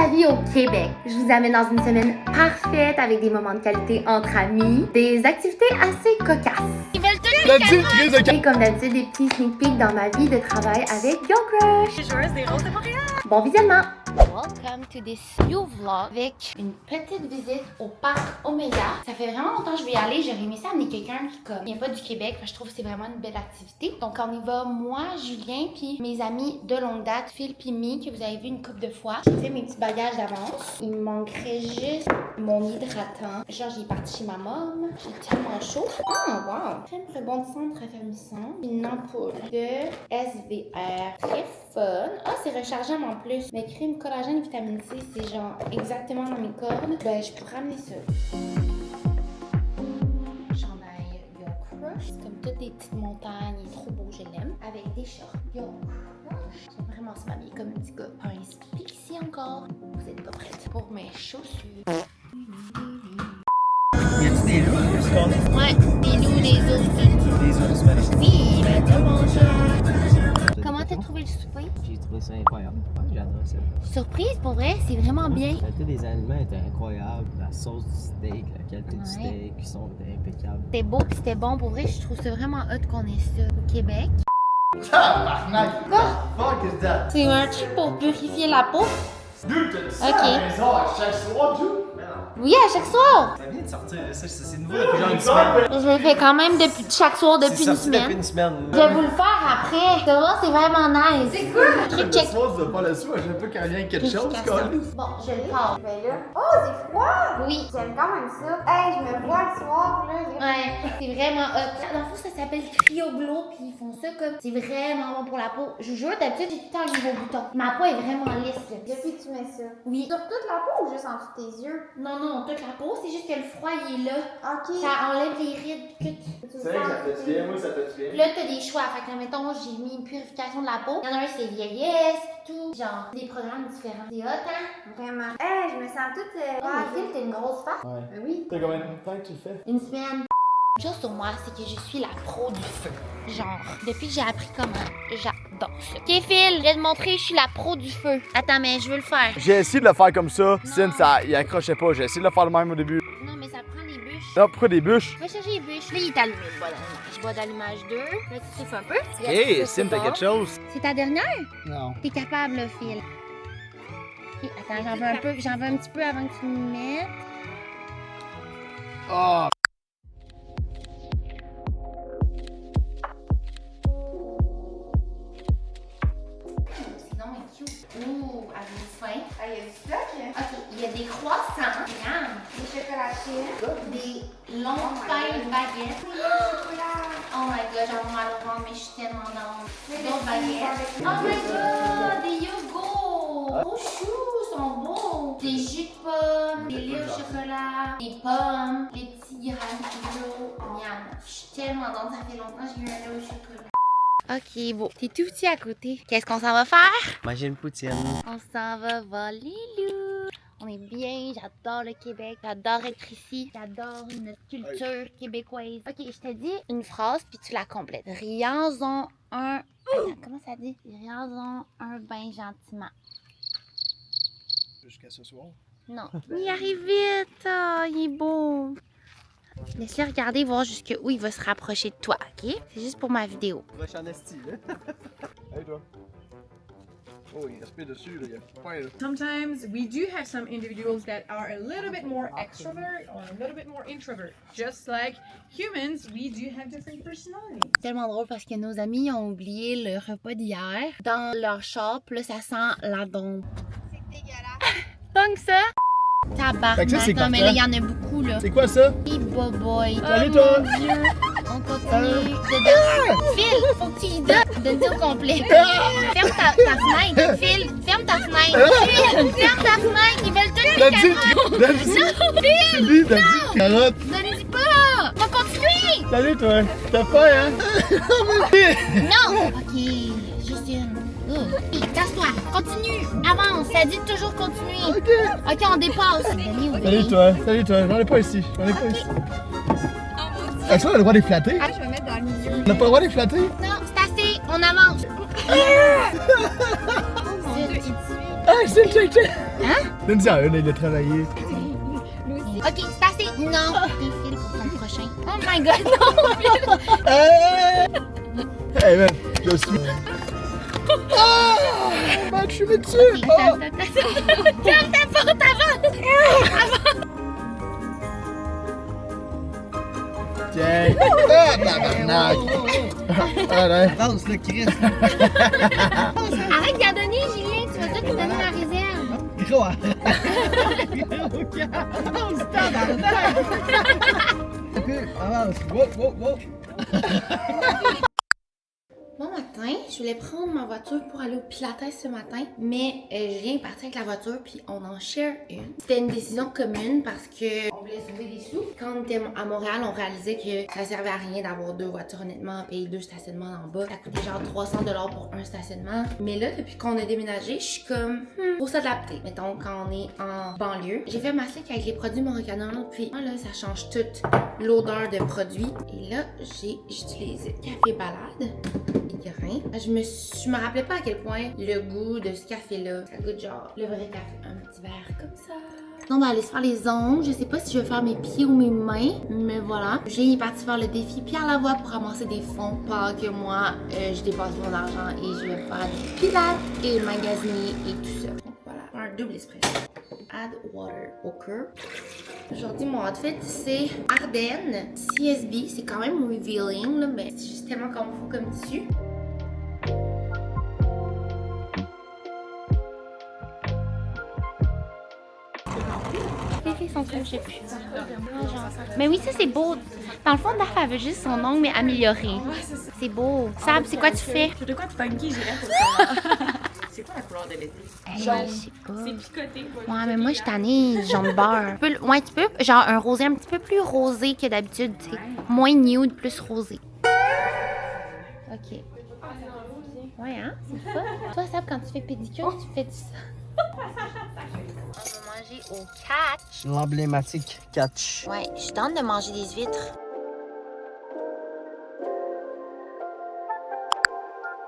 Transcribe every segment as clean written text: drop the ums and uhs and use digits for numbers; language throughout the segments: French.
la vie au Québec. Je vous amène dans une semaine parfaite avec des moments de qualité entre amis, des activités assez cocasses. Ils veulent tout et comme d'habitude, des petits sneak peeks dans ma vie de travail avec Yo Crush. Joueuse des Roses de Montréal. Bon visionnement! Welcome to this new vlog avec une petite visite au parc Oméga. Ça fait vraiment longtemps que je vais y aller. J'aurais aimé ça amener quelqu'un qui vient pas du Québec. Je trouve que c'est vraiment une belle activité. Donc on y va, moi, Julien, puis mes amis de longue date, Phil puis Mi, que vous avez vu une couple de fois. J'ai fait mes petits bagages d'avance. Il me manquerait juste mon hydratant. Genre j'ai parti chez ma mom. J'ai tellement chaud. Oh wow! Crème rebondissante raffermissante. Une ampoule de SVR. Très fun. Ah, c'est rechargeable en plus. Mais crème collagène et vitamine C, c'est genre exactement dans mes cordes. Ben, je pourrais ramener ça. Chandail Yo Crush. C'est comme toutes des petites montagnes. Il est trop beau, je l'aime. Avec des shorts Yo Crush. J'aime vraiment se m'habiller comme un petit gars. Un ici encore. Vous êtes pas prête pour mes chaussures. Y a-tu des loups? Ouais, des loups, des ours. Des ours magnifiques. Oui, ben, tout mon chat. Comment t'as trouvé le souper? J'ai trouvé ça incroyable. Ouais, j'ai adoré ça. Surprise, pour vrai, c'est vraiment bien. La qualité des aliments était incroyable. La sauce du steak, la qualité du steak, ils sont impeccables. C'était beau pis c'était bon. Pour vrai, je trouve ça vraiment hot qu'on ait ça au Québec. Tabarnak! Quoi? Fuck is that? C'est un truc pour purifier la peau? Dude, t'as dit ça Ok. à la maison à chaque soir, dude? Oui, à chaque soir! Ça vient de sortir, ça, c'est nouveau depuis genre une semaine. Je le fais quand même depuis chaque soir depuis C'est une sorti depuis semaine. une semaine. Je vais vous le faire après. Tu vas voir, c'est vraiment nice. C'est cool! Truc check. Ce soir, tu dois pas le soir, j'aime pas qu'il y ait quelque chose, câlisse. Bon, je le pars. Ben là. Oh, c'est froid! Oui. J'aime quand même ça. Hey, je me vois le soir, là. Ouais, c'est vraiment hot. Dans le fond, ça s'appelle Cryo Glow, puis ils font ça comme. C'est vraiment bon pour la peau. Je vous jure, d'habitude, j'ai tout le temps un nouveau bouton. Ma peau est vraiment lisse, là. Depuis que tu mets ça. Oui. Sur toute la peau ou juste en dessous de tes yeux? Non, non, toute la peau, c'est juste que le froid, il est là. Ok. Ça enlève les rides, pis tout. C'est vrai que ça fait du bien, moi ça fait du Puis bien. là, t'as des choix. Fait que, mettons, j'ai mis une purification de la peau. Il y en a un, c'est vieillesse, pis tout. Genre, des programmes différents. C'est hot, hein? Vraiment. Hey, je me sens toute. Oh, mais Phil, t'as une grosse face. Ouais. Ben oui. T'as combien de temps que tu le fais? Une semaine. Une chose sur moi, c'est que je suis la pro du feu. Genre, depuis que j'ai appris comment, j'adore ça. Ok, Phil, je vais te montrer, je suis la pro du feu. Attends, mais je veux le faire. J'ai essayé de le faire comme ça, Sin, ça, il accrochait pas. J'ai essayé de le faire le même au début. Non, mais ça prend des bûches. Là, pourquoi des bûches? Va chercher les bûches. Là, il est allumé, le bois d'allumage. Bois d'allumage 2. Là, tu souffles un peu. Hey, Sin, t'as quelque chose? C'est ta dernière? Non. T'es capable, là, Phil. Ok, attends, j'en veux un peu, j'en veux un petit peu avant que tu me mettes. Oh! C'est non, mais cute. Ouh, avez-vous faim? Ah, il y a du stock. Ok, il y a des croissants. Regarde. Des chocolatines. Des longues tailles de baguettes. Oh my god, j'ai mal au ventre, mais je suis tellement dans. D'autres baguettes. Oh my god, des yogos. Oh chou, ils sont beaux. Des jus de pommes, des laits au chocolat, des pommes, les petits granolos. Miam. Je suis tellement dans. Ça fait longtemps que j'ai eu un lait au chocolat. Ok, bon. T'es tout petit à côté. Qu'est-ce qu'on s'en va faire? Manger une poutine. On s'en va voir les loups. On est bien, j'adore le Québec, j'adore être ici, j'adore notre culture québécoise. Ok, je te dis une phrase puis tu la complètes. Rions-en un. Attends, comment ça dit? Rions-en un bain gentiment. Jusqu'à ce soir. Non. Il arrive vite, oh, il est beau. Laisse-le regarder, voir jusqu'où il va se rapprocher de toi, ok? C'est juste pour ma vidéo. Rush en esti, là. Hey, toi. Oh, il respire dessus, là, il y a pas là. Sometimes we do have some individuals that are a little bit more extrovert or a little bit more introvert. Just like humans, we do have different personalities. C'est tellement drôle parce que nos amis ont oublié le repas d'hier dans leur char, puis là ça sent la dombe. C'est dégueulasse. Donc ça, Fait que ça, tabarnak, c'est non mais parfait. là il y en a beaucoup là. C'est quoi ça? Hey boboy. Salut, Oh toi. mon Dieu. On continue. Phil, faut que tu y donnes. Donne-toi au complet. Ferme ta fenêtre. Phil, ferme ta fenêtre. Phil, ferme ta fenêtre. Ils veulent tous T'as les dit carottes. t'as dit Non, Phil, Sylvie, t'as dit carotte. donne-y pas. On va continuer. Salut, toi. T'as faim, hein? Non. Ok, juste une. Oh. Casse-toi. Continue. Avance. Ça dit de toujours continuer. Ok. Ok, on dépasse. Salut, toi. Salut, toi. J'en ai pas ici. J'en ai pas ici. Est-ce qu'on a le droit de les flatter? Ah, je vais mettre dans le milieu. On n'a pas le droit de les flatter? Non, c'est assez. On avance. Oh mon dieu, il te suit. c'est check. Hein? Donne-y à une, il a travaillé. Ok, c'est assez. Non. Défile pour ton prochain. Oh my god, non! Hey man, je suis. Ah! Man, je suis vite dessus! Ferme ta porte avant! Tiens! Ah, tabarnak! Ah, là. Avance, le Chris. Arrête d'y en donner, Julien, tu vas tout te donner la réserve. Gros, avance, tabarnak. Avance, wow. Bon matin, je voulais prendre ma voiture pour aller au Pilates ce matin, mais je viens partir avec la voiture puis on en share une. C'était une décision commune parce que on voulait sauver des sous. Quand on était à Montréal, on réalisait que ça servait à rien d'avoir deux voitures honnêtement, payer deux stationnements en bas. Ça coûtait genre 300 $ pour un stationnement. Mais là, depuis qu'on a déménagé, je suis comme, faut s'adapter. Mettons, quand on est en banlieue. J'ai fait ma slick avec les produits Moroccanon, puis là, ça change toute l'odeur de produits. Et là, j'ai utilisé Café Balade. Je me rappelais pas à quel point le goût de ce café-là, ça goûte genre le vrai café. Un petit verre comme ça. On va aller se faire les ongles. Je sais pas si je vais faire mes pieds ou mes mains, mais voilà. J'ai parti faire le défi Pierre Lavoie pour ramasser des fonds pendant que moi, je dépasse mon argent et je vais faire des pilates et magasiner et tout ça. Donc voilà, un double espresso. Add water au cœur. Aujourd'hui, mon outfit, c'est Ardennes CSB. C'est quand même revealing, là, mais c'est juste tellement comme fou comme tissu. Les filles sont trop, je sais plus. Mais oui, ça c'est beau. Dans le fond, Daph, elle veut juste son ongle, mais amélioré. C'est beau. Sab, c'est quoi tu fais? De quoi tu funky, j'irais pour ça. C'est quoi la couleur de l'été? Jaune. Je sais pas. C'est picoté. Ouais, mais moi, je suis tannée jaune beurre. Ouais, tu peux, genre un rosé un petit peu plus rosé que d'habitude, tu sais. Moins nude, plus rosé. Ok. Ouais, hein? C'est ça. Toi, Sab, quand tu fais pédicure, tu fais ça. On va manger au catch. L'emblématique catch. Ouais, je tente de manger des huîtres.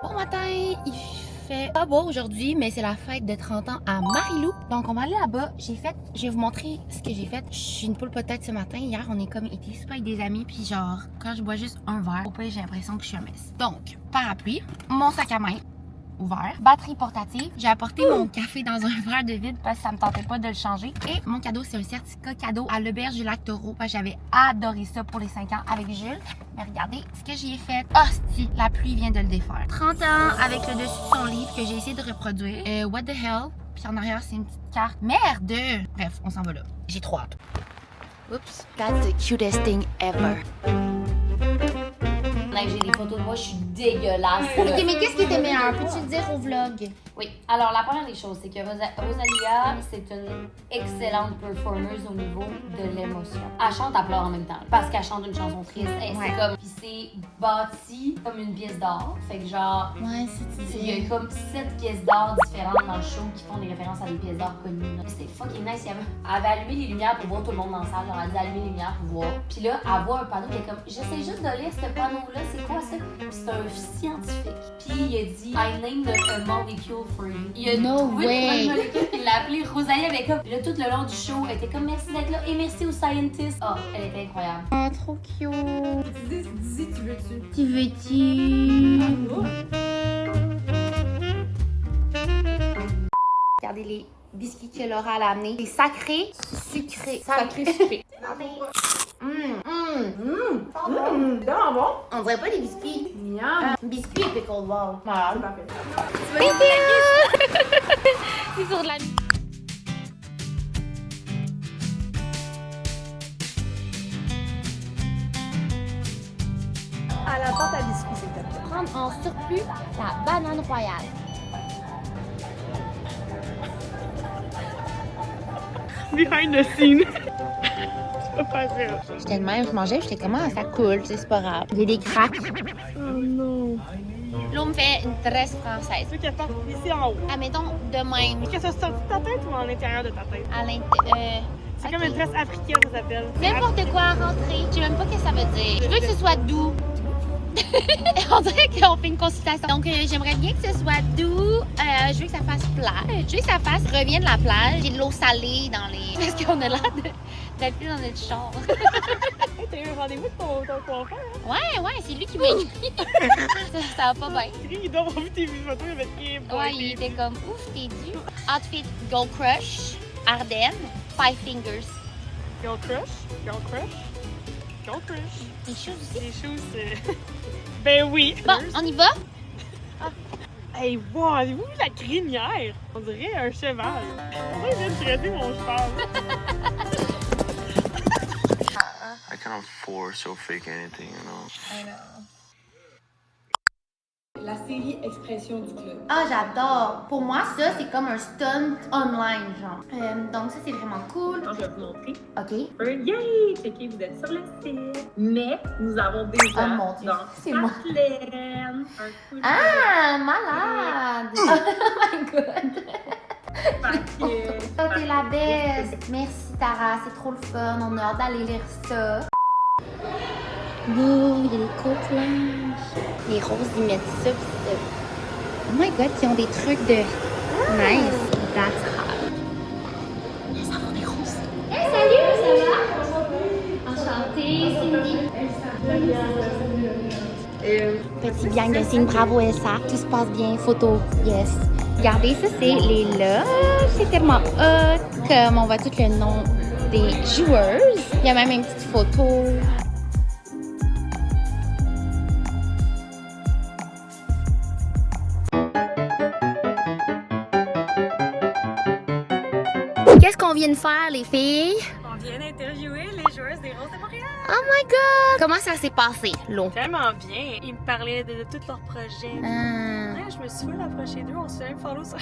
Bon matin, il fait pas beau aujourd'hui, mais c'est la fête de 30 ans à Marilou. Donc on va aller là-bas. Je vais vous montrer ce que j'ai fait. Je suis une poule peut-être ce matin. Hier, on est comme été super avec des amis, puis genre, quand je bois juste un verre, au pire, j'ai l'impression que je suis un mess. Donc, parapluie, mon sac à main ouvert, batterie portative. J'ai apporté mon café dans un verre de vide parce que ça me tentait pas de le changer. Et mon cadeau, c'est un certificat cadeau à l'auberge du lac Taureau parce que j'avais adoré ça pour les 5 ans avec Jules. Mais regardez ce que j'y ai fait. Hostie, la pluie vient de le défaire. 30 ans avec le dessus de son livre que j'ai essayé de reproduire. What the hell? Puis en arrière, c'est une petite carte. Merde! Bref, on s'en va là. J'ai trop hâte. Oups. That's the cutest thing ever. J'ai des photos de moi, je suis dégueulasse. Ok, mais qu'est-ce qui était meilleur? Peux-tu le dire au vlog? Oui, alors la première des choses, c'est que Rosalia, c'est une excellente performeuse au niveau de l'émotion. Elle chante à pleurs en même temps, parce qu'elle chante une chanson triste. Et Ouais. c'est comme, puis c'est bâti comme une pièce d'art. Fait que genre, Ouais, il y a comme 7 pièces d'art différentes dans le show qui font des références à des pièces d'art connues. C'était fucking nice. Elle avait allumé les lumières pour voir tout le monde dans la salle. Genre, elle a dit allumer les lumières pour voir. Puis là, elle voit un panneau qui est comme, j'essaie juste de lire ce panneau-là, c'est quoi ça? C'est un scientifique. Puis il a dit, I named a molecule for you. Il a No trouvé way. une molécule, il l'a appelé Rosalie avec comme. Puis là, tout le long du show, elle était comme, merci d'être là et merci aux scientists. Oh, elle était incroyable. Oh, trop cute. Dis, tu veux-tu? Tu veux-tu? Regardez les biscuits que Laura a amenés. C'est sacré, sucré. Sacré sucré. C'est vraiment bon. On dirait pas des biscuits. Miam. Biscuits et pickleball. Malade. C'est sur de la... À la pâte à biscuits, s'il te plaît. Prendre en surplus la banane royale. Behind the scene. C'est pas facile. J'étais de même, je mangeais, j'étais comment ça coule, tu sais, c'est pas grave. Il y a des craques. Oh non. L'eau me fait une tresse française. Tu veux qu'elle parte ici en haut. Admettons de même. Qu'elle soit sortie de ta tête ou en l'intérieur de ta tête? À l'intérieur. C'est comme une tresse africaine, ça s'appelle. N'importe quoi à rentrer. Je sais même pas ce que ça veut dire. Je veux que ce soit doux. On dirait qu'on fait une consultation. Donc, j'aimerais bien que ce soit doux. Je veux que ça fasse plage. Je veux que ça fasse revient de la plage. Il y a de l'eau salée dans les... Parce qu'on a l'air d'être plus dans notre char. T'as eu un rendez-vous de ton coiffeur? Ouais, c'est lui qui m'a écrit. ça va pas bien. Il doit avoir vu tes photos, il va être Ouais, il était comme ouf, t'es dû. Outfit Gold Crush, Ardennes, Five Fingers. Girl crush? Girl crush? Girl crush? Des choses aussi. Les choses, Ben oui! Bon, on y va? Hey, wow! Avez-vous vu la crinière? On dirait un cheval. Pourquoi il vient de traiter mon cheval? I can't force or fake anything, you know. I know. La série Expression du club. Ah, j'adore. Pour moi, ça, c'est comme un stunt online, genre. Donc, ça, c'est vraiment cool. Je vais vous montrer. OK. Yay! Checkez, vous êtes sur le site. Mais nous avons déjà Oh mon Dieu, c'est moi. Madeleine, un coup de Ah, malade! Oh my God! paquet. Oh, t'es la best! Merci, Tara. C'est trop le fun. On a hâte d'aller lire ça. Wow, il y a des côtes blanches. Les roses, ils mettent ça. Oh my God, ils ont des trucs de... Nice. That's hot. Elles en font des roses. Hey, salut, ça va? Enchantée, Cindy. Petit gang de signes, bravo Elsa. Tout se passe bien, photo, yes. Regardez, ça c'est les loges. C'est tellement hot. Comme on voit tout le nom des joueuses. Il y a même une petite photo. Qu'est-ce qu'on vient de faire, les filles? On vient d'interviewer les joueuses des Roses de Montréal. Oh my God! Comment ça s'est passé, l'eau? Tellement bien. Ils me parlaient de tous leurs projets. Ouais, je me suis full approchée d'eux, on se fait même follow sur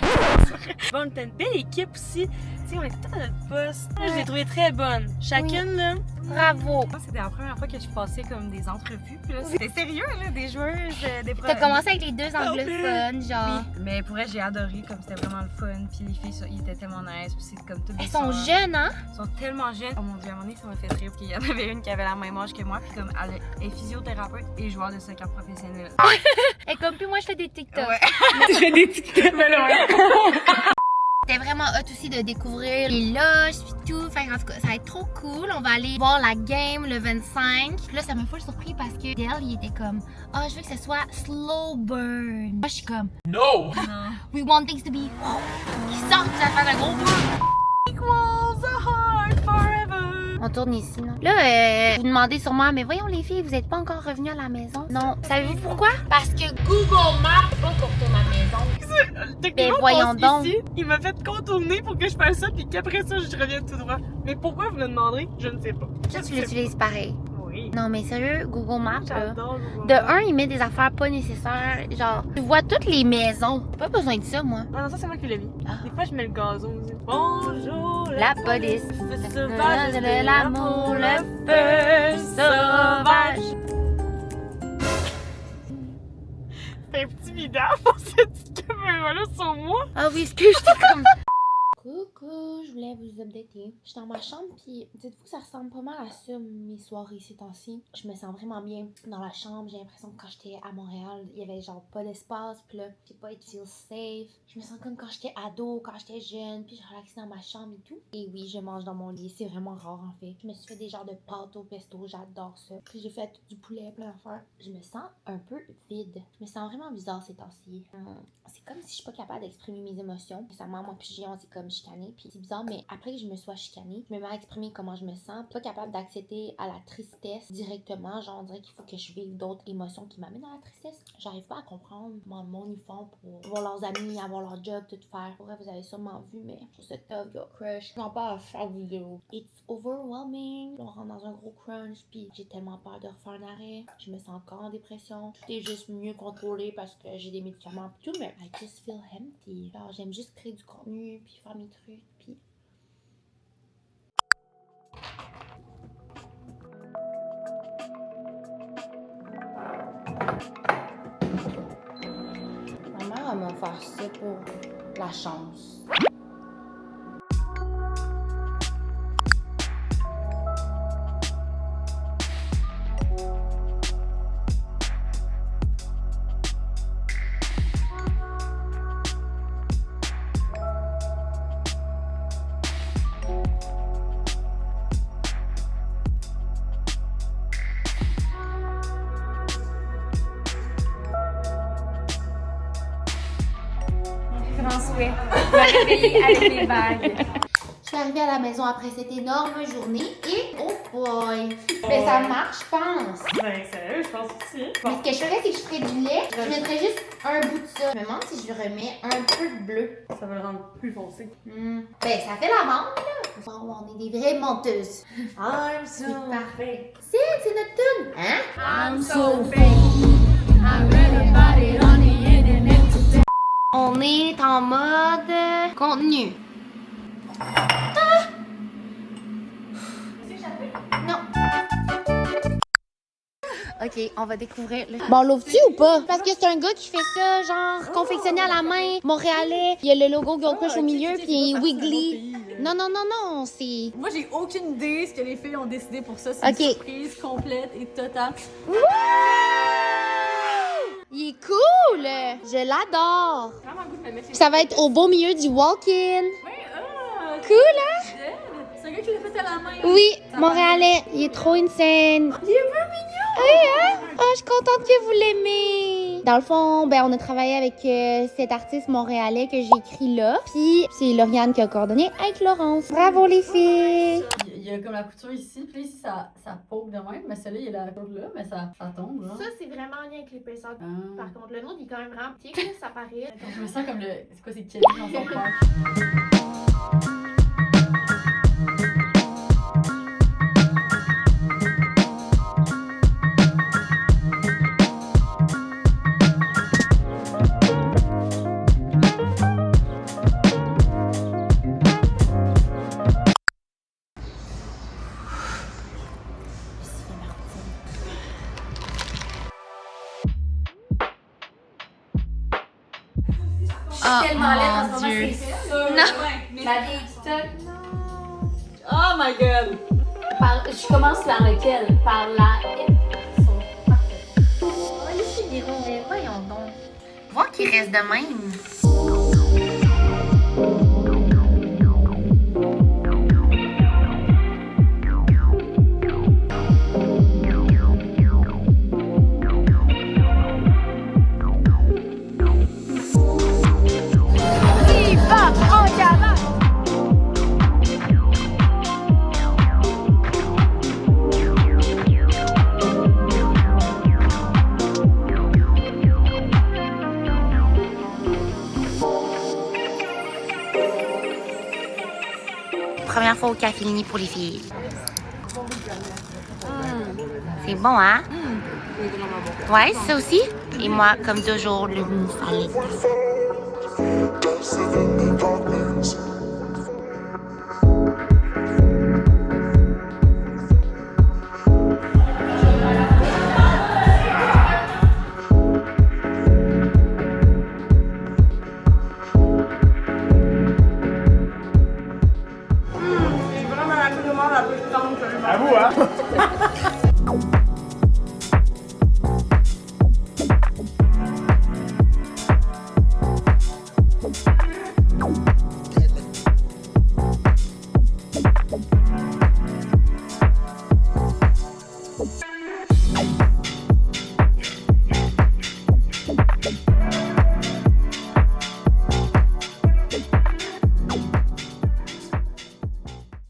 Bon, on était une belle équipe aussi. Tu sais, on était tous à notre poste. Je les ai trouvées très bonnes. Chacune, là. Bravo! Moi, c'était la première fois que je passais comme des entrevues. Puis là, c'était sérieux, là, des joueuses, des T'as commencé avec les deux anglophones, genre. Oui, mais pour vrai, j'ai adoré, comme c'était vraiment le fun. Puis les filles, ils étaient tellement nice. Puis c'est comme toutes des Elles sont sœurs. jeunes, hein? Elles sont tellement jeunes. Oh mon Dieu, à un moment donné, ça m'a fait rire. Puis il y en avait une qui avait la même âge que moi. Puis comme elle est physiothérapeute et joueur de soccer professionnel. Et comme puis moi, je fais des TikTok. Ouais. Tu fais des TikTok, mais ouais. C'était vraiment hot aussi de découvrir les loges puis tout. Fait en tout cas, ça va être trop cool. On va aller voir la game le 25. Puis là, ça m'a full surpris parce que Dale, il était comme ah, je veux que ce soit slow burn. Moi, je suis comme No! we want things to be qui sortent, ça va faire un gros boom. Equals a heart forever. On tourne ici, non? Là, vous demandez sûrement, mais voyons les filles, vous êtes pas encore revenues à la maison? Non. Savez-vous pourquoi? Parce que Google Maps veut pas qu'on retourne à la maison. Techniquement, voyons on passe donc. ici, il m'a fait contourner pour que je fasse ça, puis qu'après ça, je revienne tout droit. Mais pourquoi vous me demanderez? Je ne sais pas. Toi, tu l'utilises pareil. Oui. Non, mais sérieux, Google Maps, là. J'adore Google De Maps. un, il met des affaires pas nécessaires. Genre, tu vois toutes les maisons. Pas besoin de ça, moi. Ah non, ça c'est moi qui l'ai mis. Ah. Des fois, je mets le gazon aussi. Bonjour, La police. le feu sauvage de l'amour, le feu sauvage. C'est intimidant pour cette petite caméra-là sur moi. Ah oui, excuse, j'étais comme... Coucou, je voulais vous updater. Je suis dans ma chambre, puis dites-vous que ça ressemble pas mal à ça, mes soirées ces temps-ci. Je me sens vraiment bien dans la chambre. J'ai l'impression que quand j'étais à Montréal, il y avait genre pas d'espace, puis là, je sais pas, it feels safe. Je me sens comme quand j'étais ado, quand j'étais jeune, puis je relaxais dans ma chambre et tout. Et oui, je mange dans mon lit, c'est vraiment rare en fait. Je me suis fait des genres de pâtes au pesto, j'adore ça. Puis j'ai fait du poulet, plein d'affaires. Je me sens un peu vide. Je me sens vraiment bizarre ces temps-ci. C'est comme si je suis pas capable d'exprimer mes émotions. Récemment, moi puis Géant, c'est comme chicané, puis c'est bizarre, mais après que je me sois chicanée, je me mets à exprimer comment je me sens, pas capable d'accéder à la tristesse directement, genre on dirait qu'il faut que je vive d'autres émotions qui m'amènent à la tristesse. J'arrive pas à comprendre mon ils font pour voir leurs amis, avoir leur job, tout faire. Pour vrai, vous avez sûrement vu, mais je trouve ça tough, yo, crush. J'en parle à chaque vidéo. It's overwhelming. On rentre dans un gros crunch, puis j'ai tellement peur de refaire un arrêt. Je me sens encore en dépression. Tout est juste mieux contrôlé parce que j'ai des médicaments et tout, mais I just feel empty. Alors j'aime juste créer du contenu, puis faire mes trucs, puis... Ma mère, elle m'a offert ça pour la chance. souhait. Je me réveiller avec mes bagues. Je suis arrivée à la maison après cette énorme journée et oh boy! Mais ça marche, je pense. Ben, sérieux, je pense aussi. Mais ce que je ferais, c'est que je ferais du lait. Je mettrais juste un bout de ça. Je me demande si je remets un peu de bleu. Ça va le rendre plus foncé. Ben, ça fait la vente, là. Bon, on est des vraies menteuses. I'm C'est parfait. C'est notre tune. Hein? I'm so fake. I read about it on the internet. On est en mode contenu. Ah! Non. Ok, on va découvrir le... Bon, l'ouvres-tu ou pas? Parce que c'est un gars qui fait ça, genre, confectionné à la main, montréalais. Il y a le logo Gold Crush au milieu, puis il est wiggly. Non, non, non, non, c'est... Moi, j'ai aucune idée ce que les filles ont décidé pour ça. C'est une surprise complète et totale. Wouh! Il est cool! Je l'adore! Ça va être au beau milieu du walk-in. Cool, hein? C'est un gars qui l'a fait à la main. Oui, montréalais. Il est trop insane. Il est pas mignon! Oui, hein? Oh, je suis contente que vous l'aimez. Dans le fond, ben, on a travaillé avec cet artiste montréalais que j'ai écrit là. Puis, c'est Lauriane qui a coordonné avec Laurence. Bravo, les filles! Il y a comme la couture ici, puis ici, ça poke de même. Mais celle-là, il y a la couture là, mais ça tombe. Genre. Ça, c'est vraiment en lien avec l'épaisseur. Par contre, le nôtre, il est quand même vraiment petit, là, ça paraît. Je me sens comme le... C'est quoi, c'est Kelly dans son père? Oh, Tellement laide en mon ce moment, Dieu. c'est sûr. Non. La vieille TikTok. Oh my god! Je commence par lequel? Par la... Ils sont parfaits. Oh, les filles, voyons donc. Vois qu'il reste de même. Première fois au café Lini pour les filles. C'est bon, hein? Ouais, ça aussi. Et moi, comme toujours, le mousse salé. À vous, hein?